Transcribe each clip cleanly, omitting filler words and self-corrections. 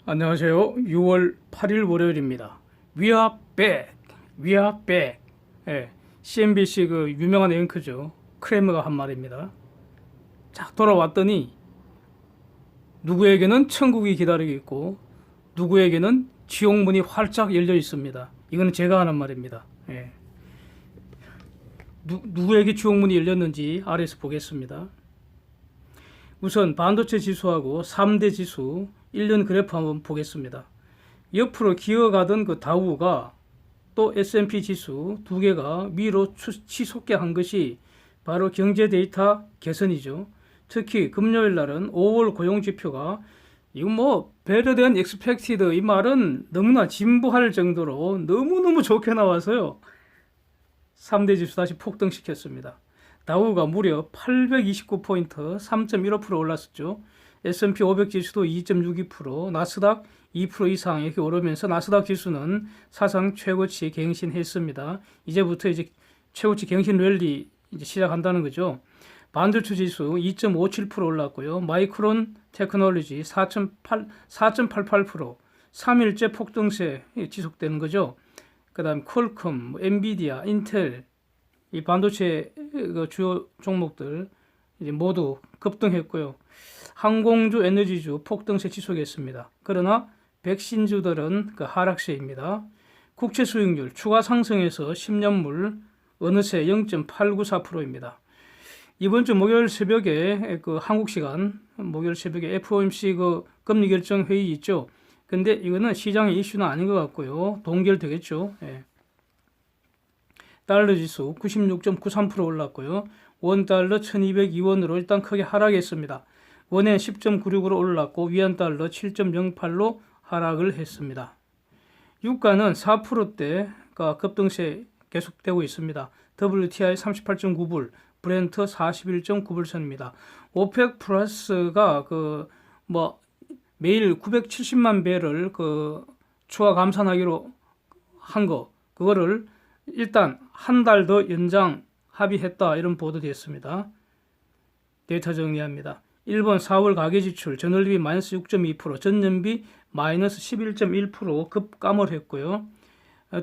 안녕하세요. 6월 8일 월요일입니다. We are back. We are back. 예, CNBC 그 유명한 앵커죠. 크레머가 한 말입니다. 자, 돌아왔더니 누구에게는 천국이 기다리고 있고 누구에게는 지옥문이 활짝 열려 있습니다. 이거는 제가 하는 말입니다. 예. 누구에게 지옥문이 열렸는지 아래에서 보겠습니다. 우선 반도체 지수하고 3대 지수 1년 그래프 한번 보겠습니다. 옆으로 기어가던 그 다우가 또 S&P 지수 두 개가 위로 치솟게 한 것이 바로 경제 데이터 개선이죠. 특히 금요일 날은 5월 고용 지표가 이거 뭐 better than expected 이 말은 너무나 진부할 정도로 너무너무 좋게 나와서요. 3대 지수 다시 폭등시켰습니다. 다우가 무려 829포인트 3.15% 올랐었죠. S&P 500 지수도 2.62%, 나스닥 2% 이상 이렇게 오르면서 나스닥 지수는 사상 최고치 갱신했습니다. 이제부터 이제 최고치 갱신 랠리 이제 시작한다는 거죠. 반도체 지수 2.57% 올랐고요. 마이크론 테크놀로지 4.88%, 3일째 폭등세 지속되는 거죠. 그다음 퀄컴, 엔비디아, 인텔 이 반도체 그 주요 종목들 이제 모두 급등했고요. 항공주, 에너지주 폭등세 지속했습니다. 그러나 백신주들은 그 하락세입니다. 국채 수익률 추가 상승해서 10년물 어느새 0.894%입니다. 이번 주 목요일 새벽에 그 한국 시간 목요일 새벽에 FOMC 그 금리 결정 회의 있죠. 근데 이거는 시장의 이슈는 아닌 것 같고요. 동결되겠죠. 예. 달러 지수 96.93% 올랐고요. 원 달러 1202원으로 일단 크게 하락했습니다. 원엔 10.96으로 올랐고 위안 달러 7.08로 하락을 했습니다. 유가는 4%대가 급등세 계속되고 있습니다. WTI 38.9불, 브렌트 41.9불 선입니다. 오펙 플러스가 그 뭐 매일 970만 배럴 그 추가 감산하기로 한 거 그거를 일단 한 달 더 연장 합의했다 이런 보도 됐습니다. 데이터 정리합니다. 일본 4월 가계지출 전월비 마이너스 6.2%, 전년비 마이너스 11.1% 급감을 했고요.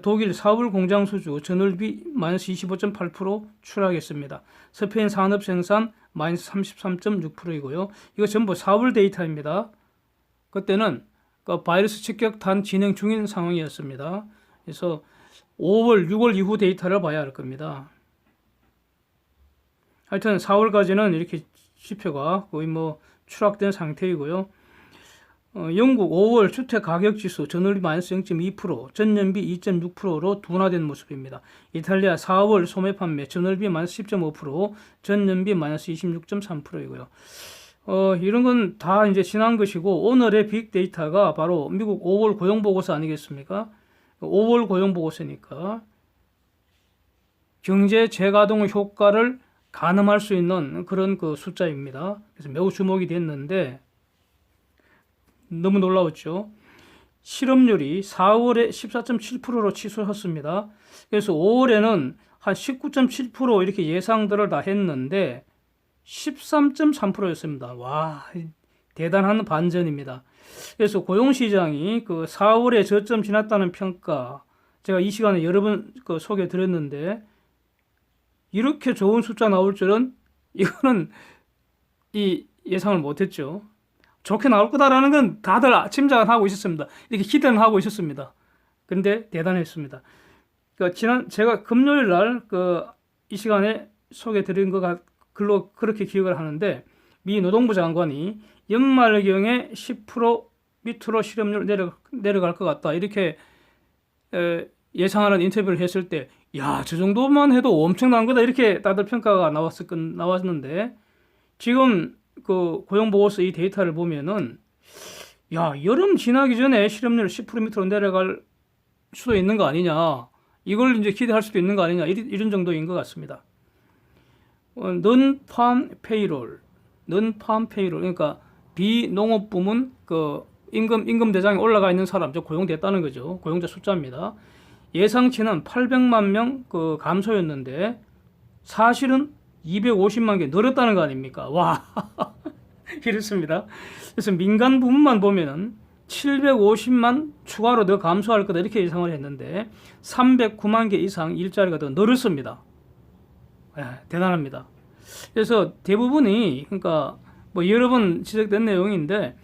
독일 4월 공장 수주 전월비 마이너스 25.8% 추락했습니다. 스페인 산업 생산 마이너스 33.6%이고요. 이거 전부 4월 데이터입니다. 그때는 그 바이러스 직격탄 진행 중인 상황이었습니다. 그래서 5월, 6월 이후 데이터를 봐야 할 겁니다. 하여튼 4월까지는 이렇게 지표가 거의 뭐 추락된 상태이고요. 영국 5월 주택 가격 지수 전월비 마이너스 0.2%, 전년비 2.6%로 둔화된 모습입니다. 이탈리아 4월 소매 판매 전월비 마이너스 10.5%, 전년비 마이너스 26.3%이고요. 이런 건 다 이제 지난 것이고 오늘의 빅데이터가 바로 미국 5월 고용 보고서 아니겠습니까? 5월 고용 보고서니까 경제 재가동 효과를 가늠할 수 있는 그런 그 숫자입니다. 그래서 매우 주목이 됐는데 너무 놀라웠죠. 실업률이 4월에 14.7%로 치솟았습니다. 그래서 5월에는 한 19.7% 이렇게 예상들을 다 했는데 13.3%였습니다. 와, 대단한 반전입니다. 그래서 고용시장이 그 4월에 저점 지났다는 평가 제가 이 시간에 여러 번 그 소개 드렸는데 이렇게 좋은 숫자 나올 줄은 이거는 이 예상을 못했죠. 좋게 나올 거다라는 건 다들 짐작을 하고 있었습니다. 이렇게 기대는 하고 있었습니다. 근데 대단했습니다. 그러니까 제가 금요일 날 그 이 시간에 소개 드린 거 글로 그렇게 기억을 하는데 미 노동부 장관이 연말경에 10% 밑으로 실업률 내려갈 것 같다 이렇게 예상하는 인터뷰를 했을 때 야, 저 정도만 해도 엄청난 거다 이렇게 다들 평가가 나왔는데 지금 그 고용보고서 이 데이터를 보면은 야, 여름 지나기 전에 실업률 10% 밑으로 내려갈 수도 있는 거 아니냐 이걸 이제 기대할 수도 있는 거 아니냐 이런 정도인 것 같습니다. non-farm payroll 그러니까 비농업 부문 그 임금 대장에 올라가 있는 사람 고용됐다는 거죠. 고용자 숫자입니다. 예상치는 800만 명 그 감소였는데 사실은 250만 개 늘었다는 거 아닙니까? 와 이렇습니다. 그래서 민간 부문만 보면은 750만 추가로 더 감소할 거다 이렇게 예상을 했는데 309만 개 이상 일자리가 더 늘었습니다. 대단합니다. 그래서 대부분이 그러니까 뭐 여러 번 지적된 내용인데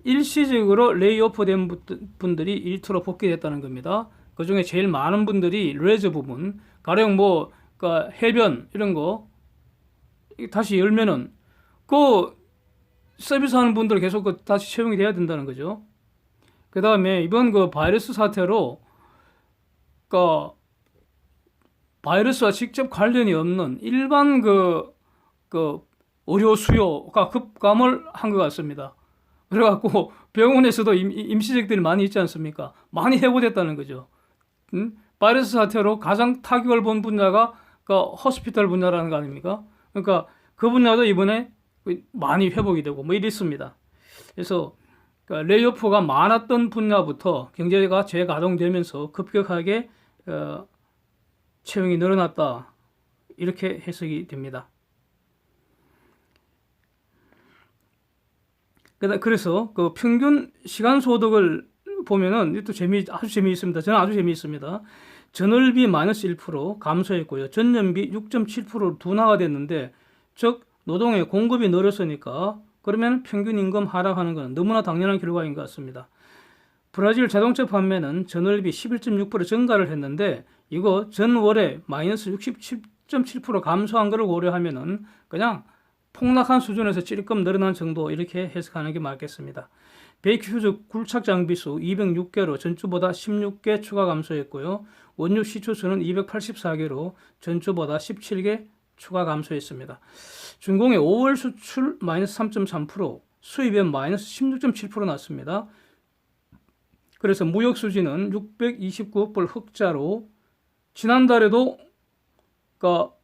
일시적으로 레이오프된 분들이 일터로 복귀됐다는 겁니다. 그 중에 제일 많은 분들이 레저 부분, 가령 뭐 그러니까 해변 이런 거 다시 열면은 그 서비스하는 분들 계속 그 다시 채용이 돼야 된다는 거죠. 그 다음에 이번 그 바이러스 사태로 그 바이러스와 직접 관련이 없는 일반 그 의료 수요가 급감을 한 것 같습니다. 그래갖고 병원에서도 임시직들이 많이 있지 않습니까? 많이 해고됐다는 거죠. 바이러스 사태로 가장 타격을 본 분야가 그 호스피털 분야라는 거 아닙니까? 그러니까 그 분야도 이번에 많이 회복이 되고 뭐 이랬습니다. 그래서 레이오프가 많았던 분야부터 경제가 재가동되면서 급격하게 채용이 늘어났다 이렇게 해석이 됩니다. 그래서 그 평균 시간 소득을 보면은 이것도 아주 재미있습니다. 저는 아주 재미있습니다. 전월비 마이너스 1% 감소했고요. 전년비 6.7% 둔화가 됐는데 즉 노동의 공급이 늘었으니까 그러면 평균 임금 하락하는 것은 너무나 당연한 결과인 것 같습니다. 브라질 자동차 판매는 전월비 11.6% 증가를 했는데 이거 전월에 마이너스 67.7% 감소한 것을 고려하면은 그냥 폭락한 수준에서 찔끔 늘어난 정도 이렇게 해석하는 게 맞겠습니다. 베이크휴즈 굴착 장비수 206개로 전주보다 16개 추가 감소했고요. 원유 시추수는 284개로 전주보다 17개 추가 감소했습니다. 중공의 5월 수출 마이너스 3.3%, 수입은 마이너스 16.7% 났습니다. 그래서 무역 수지는 629억 불 흑자로 지난달에도 그러니까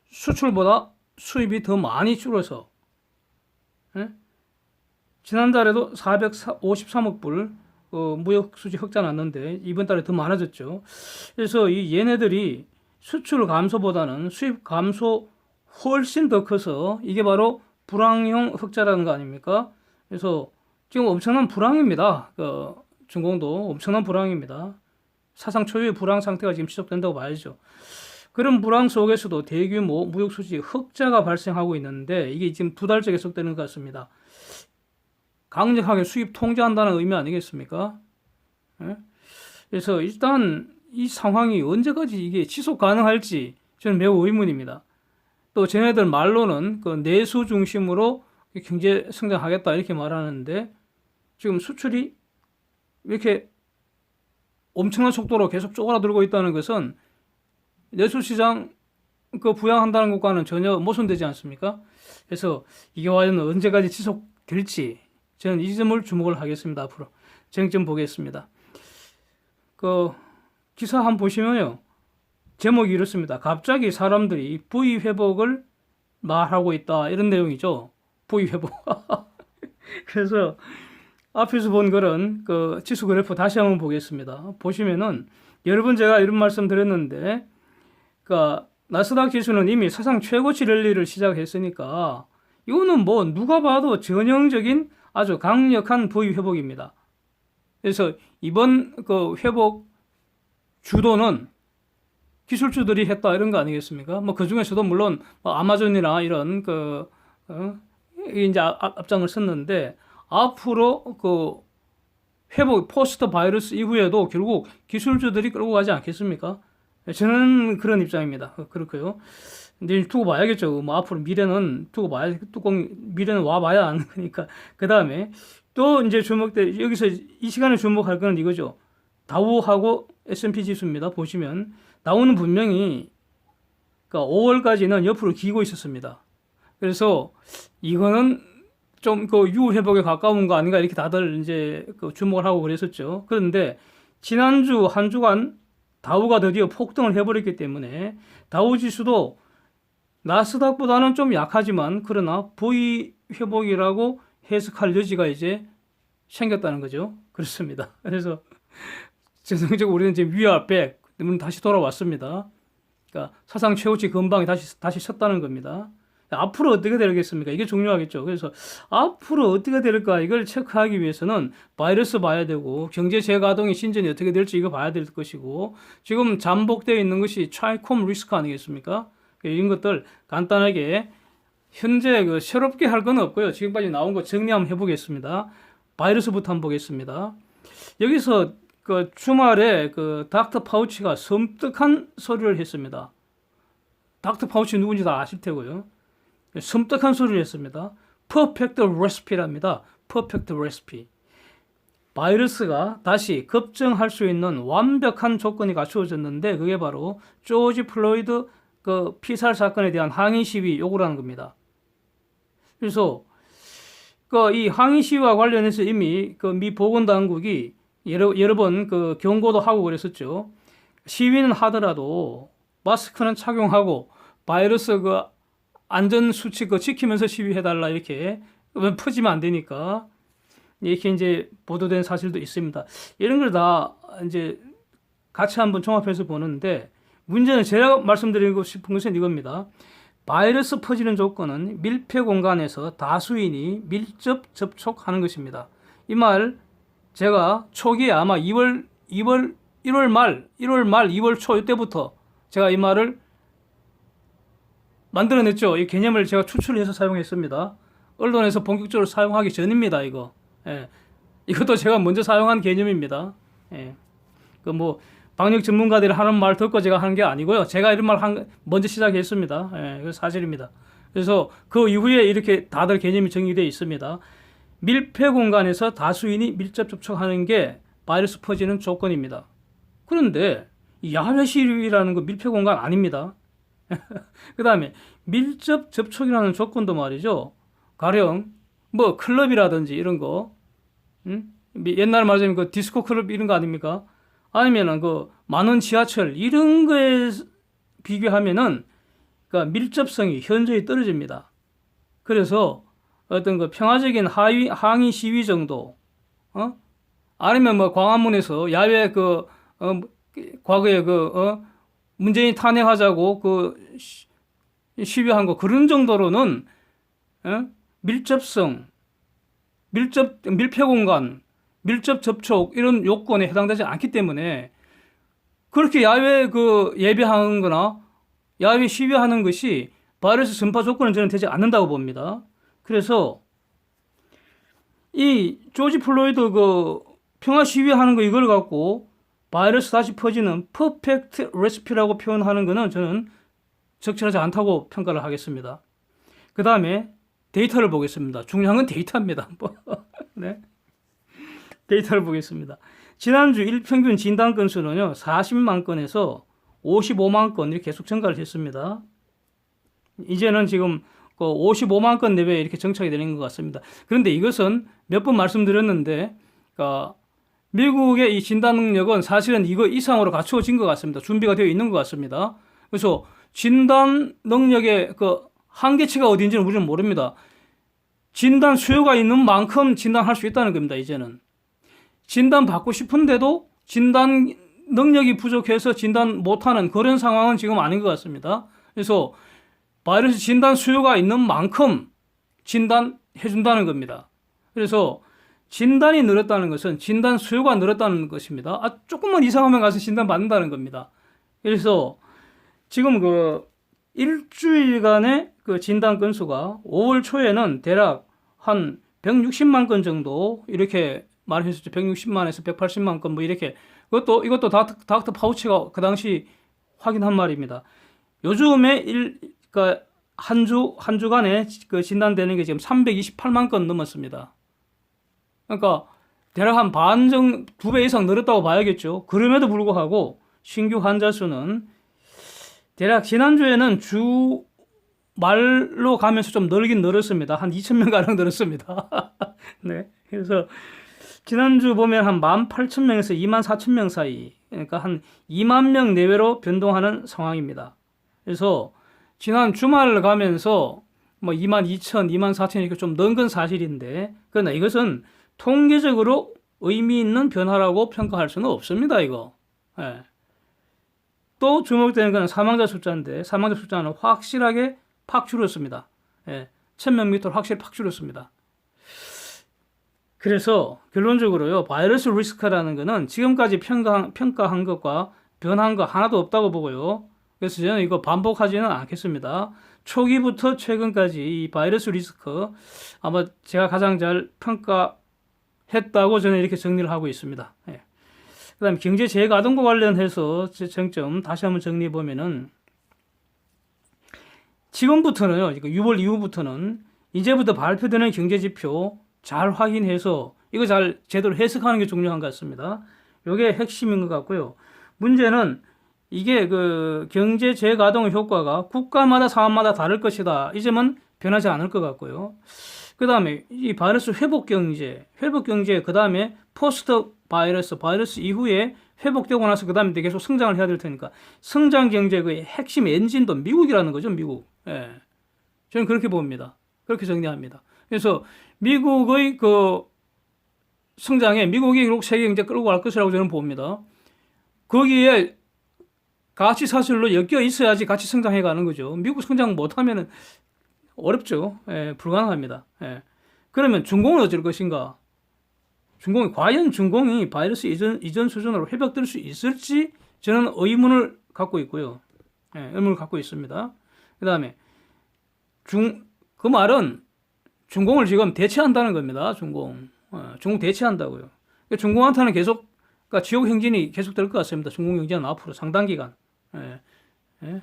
수출보다 수입이 더 많이 줄어서 지난달에도 453억 불 무역 수지 흑자 났는데 이번 달에 더 많아졌죠. 그래서 이 얘네들이 수출 감소보다는 수입 감소 훨씬 더 커서 이게 바로 불황형 흑자라는 거 아닙니까? 그래서 지금 엄청난 불황입니다. 중공도 엄청난 불황입니다. 사상 초유의 불황 상태가 지금 지속된다고 봐야죠. 그런 불황 속에서도 대규모 무역 수지 흑자가 발생하고 있는데 이게 지금 두 달째 계속되는 것 같습니다. 강력하게 수입 통제한다는 의미 아니겠습니까? 그래서 일단 이 상황이 언제까지 이게 지속 가능할지 저는 매우 의문입니다. 또 쟤네들 말로는 그 내수 중심으로 경제 성장하겠다 이렇게 말하는데 지금 수출이 이렇게 엄청난 속도로 계속 쪼그라들고 있다는 것은 내수 시장 부양한다는 것과는 전혀 모순되지 않습니까? 그래서 이게 과연 언제까지 지속될지 저는 이 점을 주목을 하겠습니다. 앞으로 쟁점 보겠습니다. 기사 한번 보시면요. 제목이 이렇습니다. 갑자기 사람들이 부의 회복을 말하고 있다. 이런 내용이죠. 부의 회복. 그래서 앞에서 본 글은 지수 그래프 다시 한번 보겠습니다. 보시면은 여러 번 제가 이런 말씀 드렸는데 나스닥 지수는 이미 사상 최고치 랠리를 시작했으니까 이거는 뭐 누가 봐도 전형적인 아주 강력한 부의 회복입니다. 그래서 이번 회복 주도는 기술주들이 했다 이런 거 아니겠습니까? 뭐 그 중에서도 물론 아마존이나 이런 이제 앞장을 섰는데 앞으로 회복 포스트 바이러스 이후에도 결국 기술주들이 끌고 가지 않겠습니까? 저는 그런 입장입니다. 그렇고요. 근데 두고 봐야겠죠. 뭐 앞으로 미래는 두고 봐야 미래는 와봐야 아는 거니까. 그 다음에 또 이제 여기서 이 시간에 주목할 거는 이거죠. 다우하고 S&P 지수입니다. 보시면 다우는 분명히 5월까지는 옆으로 기고 있었습니다. 그래서 이거는 좀 유회복에 가까운 거 아닌가 이렇게 다들 이제 주목을 하고 그랬었죠. 그런데 지난주 한 주간 다우가 드디어 폭등을 해버렸기 때문에 다우 지수도 나스닥보다는 좀 약하지만 그러나 V 회복이라고 해석할 여지가 이제 생겼다는 거죠. 그렇습니다. 그래서 전형적으로 우리는 지금 위아백 다시 돌아왔습니다. 그러니까 사상 최고치 근방에 다시 섰다는 겁니다. 앞으로 어떻게 되겠습니까? 이게 중요하겠죠. 그래서 앞으로 어떻게 될까 이걸 체크하기 위해서는 바이러스 봐야 되고 경제 재가동의 신전이 어떻게 될지 이거 봐야 될 것이고 지금 잠복되어 있는 것이 트라이콤 리스크 아니겠습니까? 이런 것들 간단하게 현재 새롭게 할 건 없고요. 지금까지 나온 거 정리 한번 해보겠습니다. 바이러스부터 한번 보겠습니다. 여기서 주말에 닥터 파우치가 섬뜩한 소리를 했습니다. 닥터 파우치 누군지 다 아실 테고요. 섬뜩한 소리를 했습니다. 퍼펙트 레시피랍니다. 퍼펙트 레시피. 바이러스가 다시 급증할 수 있는 완벽한 조건이 갖추어졌는데 그게 바로 조지 플로이드 피살 사건에 대한 항의 시위 요구라는 겁니다. 그래서 이 항의 시위와 관련해서 이미 미 보건당국이 여러 번 경고도 하고 그랬었죠. 시위는 하더라도 마스크는 착용하고 바이러스 안전 수칙 지키면서 시위해달라 이렇게 퍼지면 안 되니까 이렇게 이제 보도된 사실도 있습니다. 이런 걸 다 이제 같이 한번 종합해서 보는데 문제는 제가 말씀드리고 싶은 것은 이겁니다. 바이러스 퍼지는 조건은 밀폐 공간에서 다수인이 밀접 접촉하는 것입니다. 이 말 제가 초기에 아마 1월 말, 2월 초 이때부터 제가 이 말을 만들어냈죠. 이 개념을 제가 추출해서 사용했습니다. 언론에서 본격적으로 사용하기 전입니다. 이거. 예. 이것도 제가 먼저 사용한 개념입니다. 예. 방역 전문가들이 하는 말 듣고 제가 하는 게 아니고요. 제가 이런 말 먼저 시작했습니다. 예, 이거 사실입니다. 그래서 그 이후에 이렇게 다들 개념이 정리되어 있습니다. 밀폐 공간에서 다수인이 밀접 접촉하는 게 바이러스 퍼지는 조건입니다. 그런데 야외 시위라는 거 밀폐 공간 아닙니다. 그 다음에 밀접 접촉이라는 조건도 말이죠. 가령 클럽이라든지 이런 거, 옛날 말하자면 디스코 클럽 이런 거 아닙니까? 아니면은 많은 지하철 이런 거에 비교하면은 밀접성이 현저히 떨어집니다. 그래서 어떤 평화적인 항의 시위 정도, 아니면 광화문에서 야외 과거에 문재인 탄핵하자고 시위한 거 그런 정도로는 밀접성, 밀폐 공간, 밀접 접촉 이런 요건에 해당되지 않기 때문에 그렇게 야외 예배하는 거나 야외 시위하는 것이 바이러스 전파 조건은 저는 되지 않는다고 봅니다. 그래서 이 조지 플로이드 평화 시위하는 거 이걸 갖고 바이러스 다시 퍼지는 퍼펙트 레시피라고 표현하는 거는 저는 적절하지 않다고 평가를 하겠습니다. 그 다음에 데이터를 보겠습니다. 중요한 건 데이터입니다. 네. 데이터를 보겠습니다. 지난주 일평균 진단 건수는요, 40만 건에서 55만 건 이렇게 계속 증가를 했습니다. 이제는 지금 55만 건 내외에 이렇게 정착이 되는 것 같습니다. 그런데 이것은 몇 번 말씀드렸는데, 미국의 이 진단 능력은 사실은 이거 이상으로 갖추어진 것 같습니다. 준비가 되어 있는 것 같습니다. 그래서 진단 능력의 한계치가 어디인지는 우리는 모릅니다. 진단 수요가 있는 만큼 진단할 수 있다는 겁니다. 이제는. 진단 받고 싶은데도 진단 능력이 부족해서 진단 못하는 그런 상황은 지금 아닌 것 같습니다. 그래서 바이러스 진단 수요가 있는 만큼 진단해준다는 겁니다. 그래서 진단이 늘었다는 것은 진단 수요가 늘었다는 것입니다. 조금만 이상하면 가서 진단 받는다는 겁니다. 그래서 지금 일주일간의 진단 건수가 5월 초에는 대략 한 160만 건 정도 이렇게 말했었죠. 160만에서 180만 건 이렇게 이것도 닥터 파우치가 그 당시 확인한 말입니다. 요즘에 한 주간에 진단되는 게 지금 328만 건 넘었습니다. 그러니까 대략 한 반 정도 2배 이상 늘었다고 봐야겠죠. 그럼에도 불구하고 신규 환자 수는 대략 지난주에는 주 말로 가면서 좀 늘긴 늘었습니다. 한 2,000명 가량 늘었습니다. 네. 그래서 지난주 보면 한 18,000명에서 24,000명 사이, 그러니까 한 2만 명 내외로 변동하는 상황입니다. 그래서 지난 주말을 가면서 22,000, 24,000 이렇게 좀 는 건 사실인데, 그러나 이것은 통계적으로 의미 있는 변화라고 평가할 수는 없습니다. 이거. 네. 또 주목되는 것은 사망자 숫자인데 사망자 숫자는 확실하게 팍 줄었습니다. 예, 1000명미터로 확실히 팍 줄였습니다. 그래서 결론적으로요, 바이러스 리스크라는 거는 지금까지 평가한 것과 변한 거 하나도 없다고 보고요. 그래서 저는 이거 반복하지는 않겠습니다. 초기부터 최근까지 이 바이러스 리스크 아마 제가 가장 잘 평가했다고 저는 이렇게 정리를 하고 있습니다. 예. 그 다음에 경제 재가동과 관련해서 쟁점 다시 한번 정리해 보면은 지금부터는요, 6월 이후부터는 이제부터 발표되는 경제지표 잘 확인해서 이거 잘 제대로 해석하는 게 중요한 것 같습니다. 이게 핵심인 것 같고요. 문제는 이게 그 경제 재가동 효과가 국가마다 사안마다 다를 것이다. 이 점은 변하지 않을 것 같고요. 그 다음에 이 바이러스 회복 경제, 그 다음에 포스트 바이러스 이후에 회복되고 나서 그 다음에 계속 성장을 해야 될 테니까 성장 경제의 핵심 엔진도 미국이라는 거죠, 미국. 예. 저는 그렇게 봅니다. 그렇게 정리합니다. 그래서 미국의 그 성장에 미국이 결국 세계 경제 끌고 갈 것이라고 저는 봅니다. 거기에 가치 사슬로 엮여 있어야지 같이 성장해 가는 거죠. 미국 성장 못하면은 어렵죠. 예, 불가능합니다. 예. 그러면 중공은 어쩔 것인가? 과연 중공이 바이러스 이전 수준으로 회복될 수 있을지 저는 의문을 갖고 있고요. 예, 의문을 갖고 있습니다. 그 다음에 그 말은 중공을 지금 대체한다는 겁니다. 중공 대체한다고요. 중공한테는 계속, 그러니까 지옥 행진이 계속될 것 같습니다. 중공 경제는 앞으로 상당 기간. 예. 예.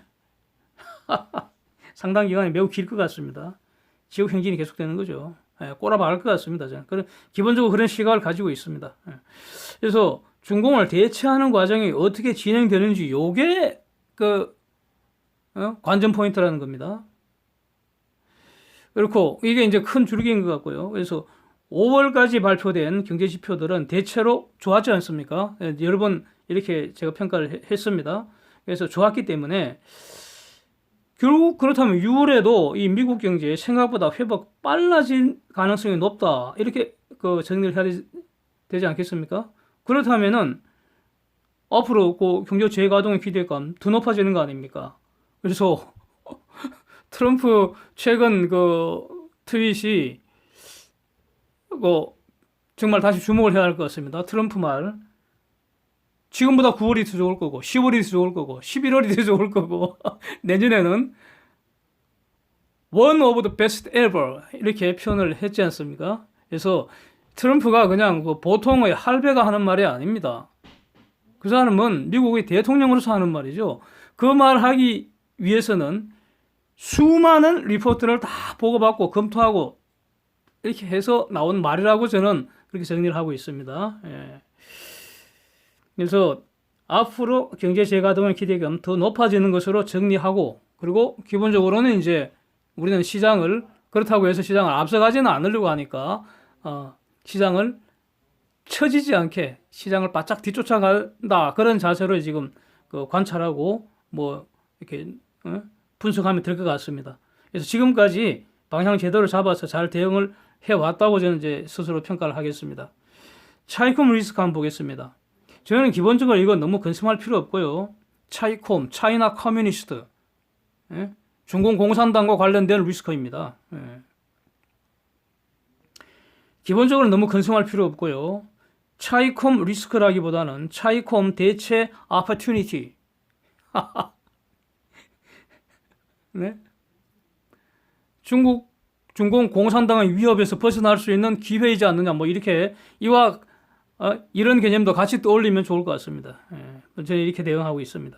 상당 기간이 매우 길 것 같습니다. 지옥 행진이 계속되는 거죠. 예, 꼬라박을 것 같습니다. 저는 기본적으로 그런 시각을 가지고 있습니다. 예. 그래서 중공을 대체하는 과정이 어떻게 진행되는지 요게 관전 포인트라는 겁니다. 그렇고 이게 이제 큰 줄기인 것 같고요. 그래서 5월까지 발표된 경제 지표들은 대체로 좋았지 않습니까? 예, 여러 번 이렇게 제가 평가를 했습니다. 그래서 좋았기 때문에 결국 그렇다면 6월에도 이 미국 경제 생각보다 회복 빨라진 가능성이 높다. 이렇게 정리를 해야 되지 않겠습니까? 그렇다면은 앞으로 경제 재가동의 기대감 더 높아지는 거 아닙니까? 그래서 트럼프 최근 트윗이 정말 다시 주목을 해야 할 것 같습니다. 트럼프 말. 지금보다 9월이 더 좋을 거고, 10월이 더 좋을 거고, 11월이 더 좋을 거고, 내년에는 one of the best ever 이렇게 표현을 했지 않습니까? 그래서 트럼프가 그냥 보통의 할배가 하는 말이 아닙니다. 그 사람은 미국의 대통령으로서 하는 말이죠. 그 말 하기 위해서는 수많은 리포트를 다 보고받고 검토하고 이렇게 해서 나온 말이라고 저는 그렇게 정리를 하고 있습니다. 예. 그래서 앞으로 경제 재가동의 기대감 더 높아지는 것으로 정리하고, 그리고 기본적으로는 이제 우리는 시장을, 그렇다고 해서 시장을 앞서가지는 않으려고 하니까 시장을 처지지 않게 시장을 바짝 뒤쫓아간다, 그런 자세로 지금 관찰하고 이렇게 분석하면 될 것 같습니다. 그래서 지금까지 방향 제대로 잡아서 잘 대응을 해왔다고 저는 이제 스스로 평가를 하겠습니다. 차이콤 리스크 한번 보겠습니다. 저는 기본적으로 이거 너무 근심할 필요 없고요. 차이콤, 차이나 커뮤니스트, 예? 중공 공산당과 관련된 리스크입니다. 예. 기본적으로 너무 근심할 필요 없고요. 차이콤 리스크라기보다는 차이콤 대체 opportunity. 네? 중공 공산당의 위협에서 벗어날 수 있는 기회이지 않느냐, 이렇게 이런 개념도 같이 떠올리면 좋을 것 같습니다. 예, 저는 이렇게 대응하고 있습니다.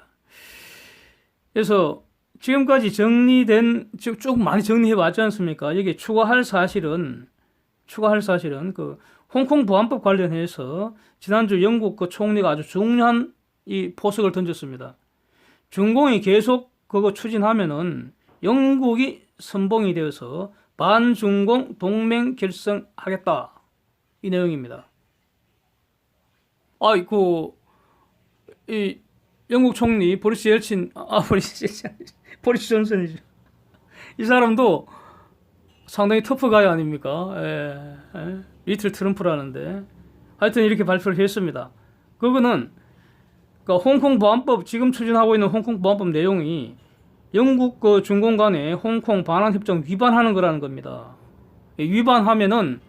그래서 지금까지 쭉 많이 정리해 왔지 않습니까? 여기 추가할 사실은 홍콩 보안법 관련해서 지난주 영국 총리가 아주 중요한 이 포석을 던졌습니다. 중공이 계속 그거 추진하면은 영국이 선봉이 되어서 반중공 동맹 결성하겠다, 이 내용입니다. 이 영국 총리 보리스 존슨이죠. 이 사람도 상당히 터프 가이 아닙니까? 리틀 트럼프라는데 하여튼 이렇게 발표를 했습니다. 그거는 홍콩 보안법, 지금 추진하고 있는 홍콩 보안법 내용이 영국 그 중공 간에 홍콩 반환 협정 위반하는 거라는 겁니다. 위반하면은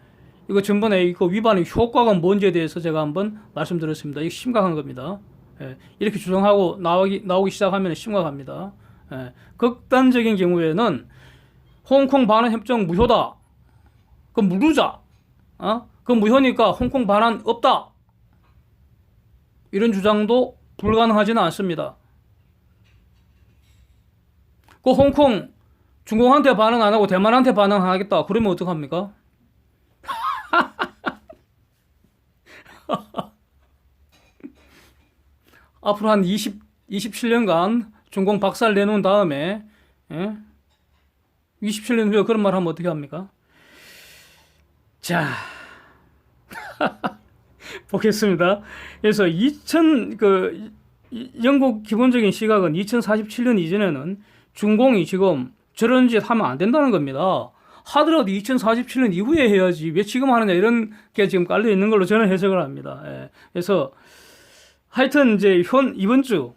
이거 전번에 이거 위반의 효과가 뭔지에 대해서 제가 한번 말씀드렸습니다. 이거 심각한 겁니다. 이렇게 주장하고 나오기 시작하면 심각합니다. 극단적인 경우에는 홍콩 반환 협정 무효다. 그 무효자. 그 무효니까 홍콩 반환 없다. 이런 주장도 불가능하지는 않습니다. 그 홍콩 중공한테 반응 안 하고 대만한테 반응하겠다. 그러면 어떡합니까? 앞으로 한 27년간 중공 박살 내놓은 다음에 27년 후에 그런 말 하면 어떻게 합니까? 자, 보겠습니다. 그래서 영국 기본적인 시각은 2047년 이전에는 중공이 지금 저런 짓 하면 안 된다는 겁니다. 하더라도 2047년 이후에 해야지 왜 지금 하느냐 이런 게 지금 깔려 있는 걸로 저는 해석을 합니다. 그래서 하여튼 이제 이번 주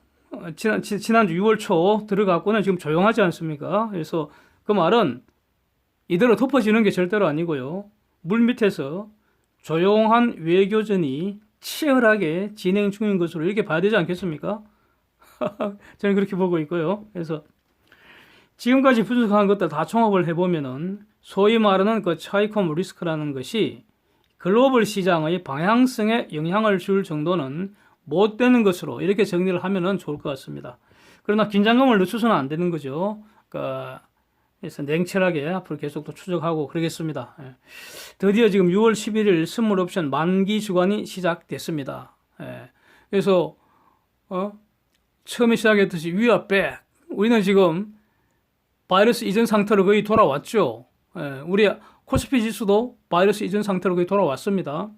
지난주 6월 초 들어갔고는 지금 조용하지 않습니까? 그래서 그 말은 이대로 덮어지는 게 절대로 아니고요. 물 밑에서 조용한 외교전이 치열하게 진행 중인 것으로 이렇게 봐야 되지 않겠습니까? 저는 그렇게 보고 있고요. 그래서 지금까지 분석한 것들 다 총합을 해보면은 소위 말하는 그 차이콤 리스크라는 것이 글로벌 시장의 방향성에 영향을 줄 정도는 못 되는 것으로 이렇게 정리를 하면은 좋을 것 같습니다. 그러나 긴장감을 늦춰서는 안 되는 거죠. 그래서 냉철하게 앞으로 계속 또 추적하고 그러겠습니다. 드디어 지금 6월 11일 선물 옵션 만기 주간이 시작됐습니다. 그래서 처음에 시작했듯이 we are back. 우리는 지금 바이러스 이전 상태로 거의 돌아왔죠. 우리 코스피 지수도 바이러스 이전 상태로 거의 돌아왔습니다.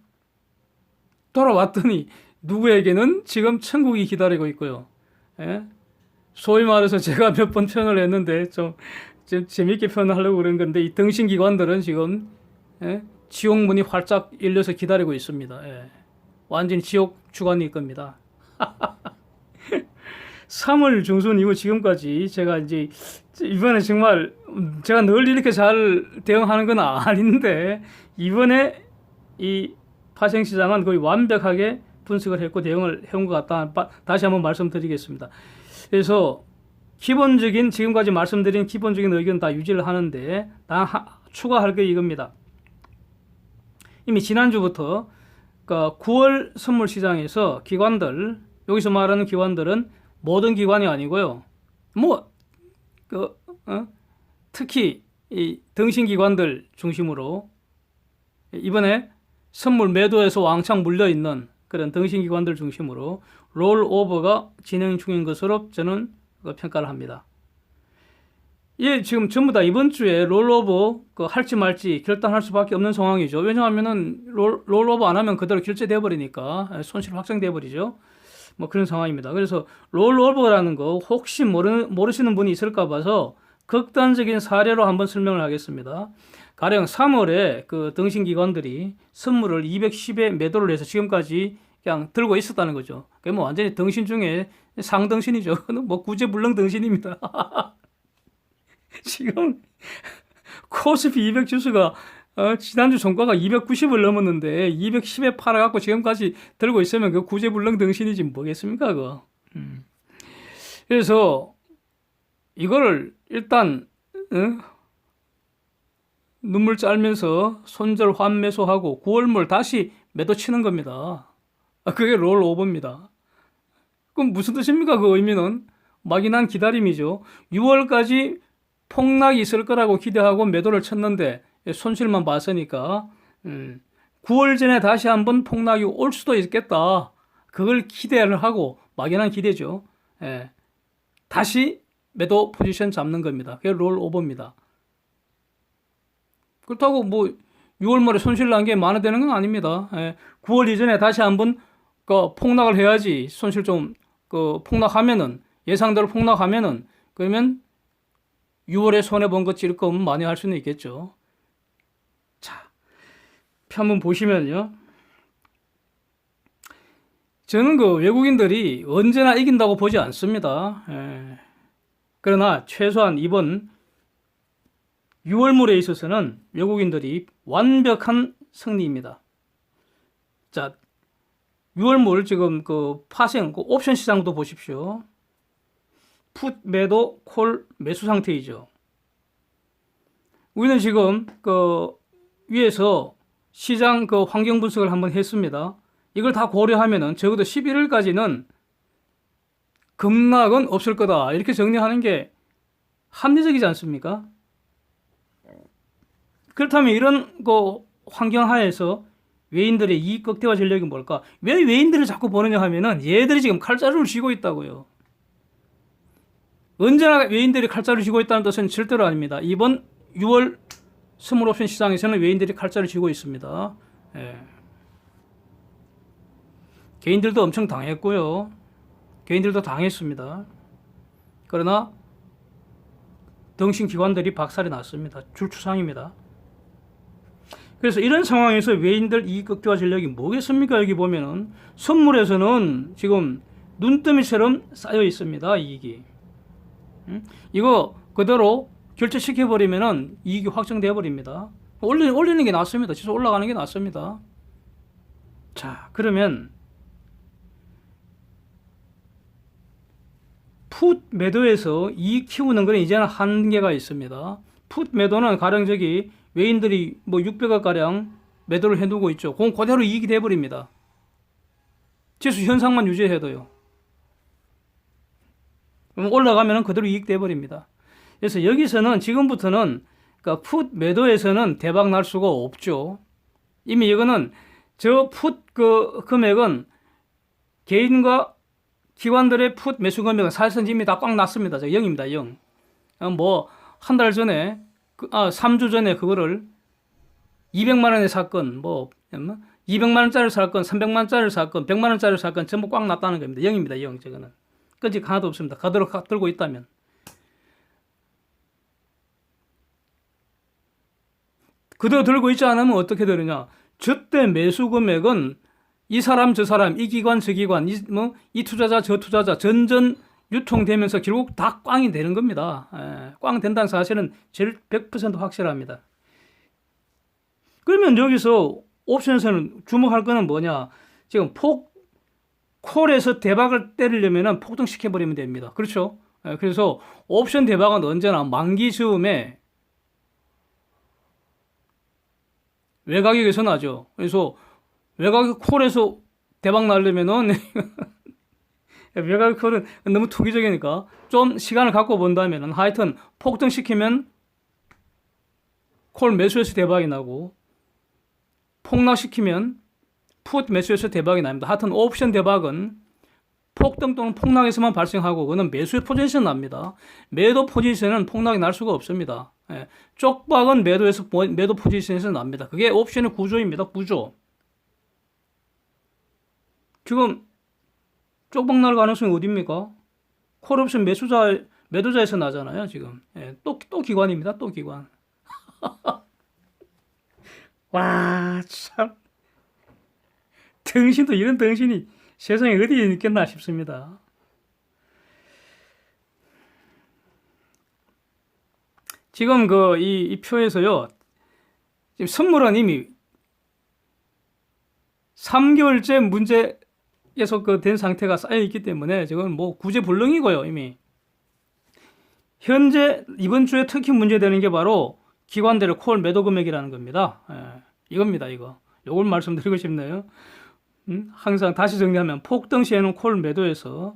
돌아왔더니 누구에게는 지금 천국이 기다리고 있고요. 소위 말해서 제가 몇 번 표현을 했는데 좀 재밌게 표현하려고 그런 건데 이 등신기관들은 지금 지옥문이 활짝 열려서 기다리고 있습니다. 완전히 지옥 주간일 겁니다. 3월 중순 이후 지금까지 제가 이제 이번에 정말 제가 늘 이렇게 잘 대응하는 건 아닌데 이번에 이 파생시장은 거의 완벽하게 분석을 했고 대응을 해온 것 같다. 다시 한번 말씀드리겠습니다. 그래서 기본적인 지금까지 말씀드린 기본적인 의견 다 유지를 하는데 추가할 게 이겁니다. 이미 지난주부터 9월 선물 시장에서 기관들 여기서 말하는 기관들은 모든 기관이 아니고요. 특히 이 등신기관들 중심으로 이번에 선물 매도에서 왕창 물려있는 그런 등신기관들 중심으로 롤오버가 진행 중인 것으로 저는 평가를 합니다. 지금 전부 다 이번 주에 롤오버 할지 말지 결단할 수밖에 없는 상황이죠. 왜냐하면은 롤오버 안 하면 그대로 결제돼 버리니까 손실 확정돼 버리죠. 그런 상황입니다. 그래서 롤오버라는 거 혹시 모르시는 분이 있을까 봐서 극단적인 사례로 한번 설명을 하겠습니다. 가령 3월에 그 등신기관들이 선물을 210에 매도를 해서 지금까지 그냥 들고 있었다는 거죠. 그게 완전히 등신 중에 상등신이죠. 구제불능 등신입니다. 지금 코스피 200 지수가 지난주 종가가 290을 넘었는데 210에 팔아갖고 지금까지 들고 있으면 그 구제불능 등신이지 뭐겠습니까 그거. 그래서 이거를 일단 눈물 짤면서 손절 환매수하고 9월물 다시 매도 치는 겁니다. 그게 롤오버입니다. 그럼 무슨 뜻입니까? 그 의미는 막연한 기다림이죠. 6월까지 폭락이 있을 거라고 기대하고 매도를 쳤는데 손실만 봤으니까 9월 전에 다시 한번 폭락이 올 수도 있겠다. 그걸 기대를 하고 막연한 기대죠. 다시 매도 포지션 잡는 겁니다. 그게 롤오버입니다. 그렇다고 6월 말에 손실 난 게 많아되는 건 아닙니다. 9월 이전에 다시 한번 폭락을 해야지 손실 좀 폭락하면은 예상대로 폭락하면은 그러면 6월에 손해본 것 찔끔 많이 할 수는 있겠죠. 자, 한번 보시면요. 저는 외국인들이 언제나 이긴다고 보지 않습니다. 그러나 최소한 이번 6월물에 있어서는 외국인들이 완벽한 승리입니다. 자, 6월물 지금 그 파생, 그 옵션 시장도 보십시오. 풋 매도 콜 매수 상태이죠. 우리는 지금 그 위에서 시장 그 환경 분석을 한번 했습니다. 이걸 다 고려하면은 적어도 11월까지는 급락은 없을 거다. 이렇게 정리하는 게 합리적이지 않습니까? 그렇다면 이런 그 환경 하에서 외인들의 이익 극대화 전략이 뭘까? 왜 외인들을 자꾸 보느냐 하면은 얘들이 지금 칼자루를 쥐고 있다고요. 언제나 외인들이 칼자루를 쥐고 있다는 뜻은 절대로 아닙니다. 이번 6월 선물 옵션 시장에서는 외인들이 칼자루를 쥐고 있습니다. 예. 개인들도 엄청 당했고요. 개인들도 당했습니다. 그러나 등신기관들이 박살이 났습니다. 줄추상입니다. 그래서 이런 상황에서 외인들 이익 극대화 전략이 뭐겠습니까? 여기 보면은 선물에서는 지금 눈더미처럼 쌓여 있습니다. 이익이. 이거 그대로 결제시켜버리면은 이익이 확정되어 버립니다. 올리는 게 낫습니다. 지수 올라가는 게 낫습니다. 자, 그러면 풋 매도에서 이익 키우는 건 이제는 한계가 있습니다. 풋 매도는 가령 저기 외인들이 뭐 600억 가량 매도를 해두고 있죠. 그대로 이익이 돼버립니다. 지수 현상만 유지해도요. 그럼 올라가면 그대로 이익 돼버립니다. 그래서 여기서는 지금부터는 그러니까 풋 매도에서는 대박 날 수가 없죠. 이미 이거는 저 풋 그 금액은 개인과 기관들의 풋 매수 금액은 사실상 이미 다 꽉 났습니다. 0입니다. 0. 뭐 한 달 전에 3주 전에 그거를 200만 원에 샀건 뭐 200만 원짜리 샀건 300만 원짜리 샀건 100만 원짜리 샀건 전부 꽉 났다는 겁니다. 0입니다. 0. 저거는 끈적 하나도 없습니다. 그대로 들고 있다면. 그대로 들고 있지 않으면 어떻게 되느냐? 저때 매수 금액은 이 사람 저 사람 이 기관 저 기관 이 투자자 저 투자자 전전 유통되면서 결국 다 꽝이 되는 겁니다. 꽝 된다는 사실은 제일 100% 확실합니다. 그러면 여기서 옵션에서는 주목할 거는 뭐냐? 지금 콜에서 대박을 때리려면 폭등시켜버리면 됩니다. 그렇죠? 그래서 옵션 대박은 언제나 만기 즈음에 외곽에서 나죠. 그래서 외곽 콜에서 대박 나려면은 외곽 콜은 너무 투기적이니까 좀 시간을 갖고 본다면은 하여튼 폭등시키면 콜 매수해서 대박이 나고 폭락시키면 풋 매수해서 대박이 납니다. 하여튼 옵션 대박은 폭등 또는 폭락에서만 발생하고 그거는 매수의 포지션 납니다. 매도 포지션은 폭락이 날 수가 없습니다. 쪽박은 매도 포지션에서 납니다. 그게 옵션의 구조입니다. 구조. 지금 쪽박 날 가능성이 어딥니까? 콜옵션 매도자에서 나잖아요. 지금 또 기관입니다. 또 기관. 와, 참. 등신도 이런 등신이 세상에 어디에 있겠나 싶습니다. 지금 이 표에서요, 지금 선물은 이미 3개월째 문제에서 된 상태가 쌓여 있기 때문에 지금 뭐 구제불능이고요, 이미. 현재 이번 주에 특히 문제되는 게 바로 기관들의 콜 매도 금액이라는 겁니다. 이겁니다, 이거. 요걸 말씀드리고 싶네요. 항상 다시 정리하면 폭등 시에는 콜 매도에서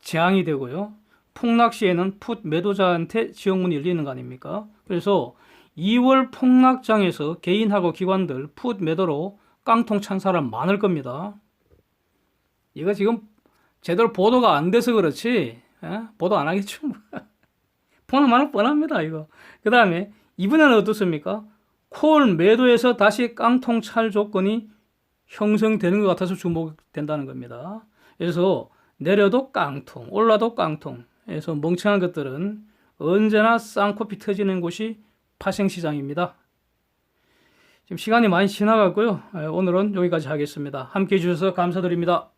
재앙이 되고요. 폭락 시에는 풋 매도자한테 지역문이 열리는 거 아닙니까? 그래서 2월 폭락장에서 개인하고 기관들 풋 매도로 깡통 찬 사람 많을 겁니다. 이거 지금 제대로 보도가 안 돼서 그렇지 보도 안 하겠죠. 보나마나 뻔합니다, 이거. 그 다음에 이번에는 어떻습니까? 콜 매도에서 다시 깡통 찰 조건이 형성되는 것 같아서 주목된다는 겁니다. 그래서 내려도 깡통, 올라도 깡통. 그래서 멍청한 것들은 언제나 쌍코피 터지는 곳이 파생시장입니다. 지금 시간이 많이 지나갔고요. 오늘은 여기까지 하겠습니다. 함께해 주셔서 감사드립니다.